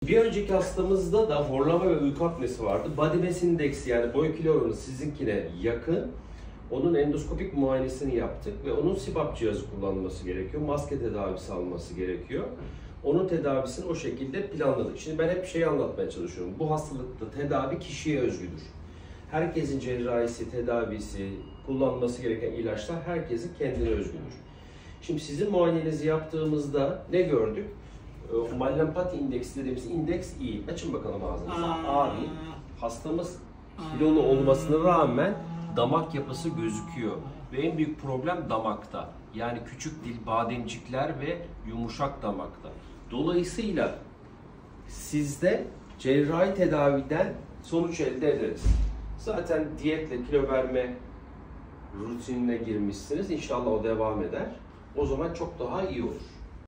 Bir önceki hastamızda da horlama ve uyku apnesi vardı. Body mass index yani boy kilo oranı sizinkine yakın. Onun endoskopik muayenesini yaptık ve onun CPAP cihazı kullanılması gerekiyor. Maske tedavisi alması gerekiyor. Onun tedavisini o şekilde planladık. Şimdi ben hep şeyi anlatmaya çalışıyorum. Bu hastalıkta tedavi kişiye özgüdür. Herkesin cerrahisi, tedavisi, kullanılması gereken ilaçlar herkesin kendine özgüdür. Şimdi sizin muayenenizi yaptığımızda ne gördük? Mallampati indeksi dediğimiz indeks iyi. Açın bakalım ağzınızı. Abi, hastamız kilolu olmasına rağmen damak yapısı gözüküyor. Ve en büyük problem damakta. Yani küçük dil, bademcikler ve yumuşak damakta. Dolayısıyla sizde cerrahi tedaviden sonuç elde ederiz. Zaten diyetle kilo verme rutinine girmişsiniz. İnşallah o devam eder. O zaman çok daha iyi olur.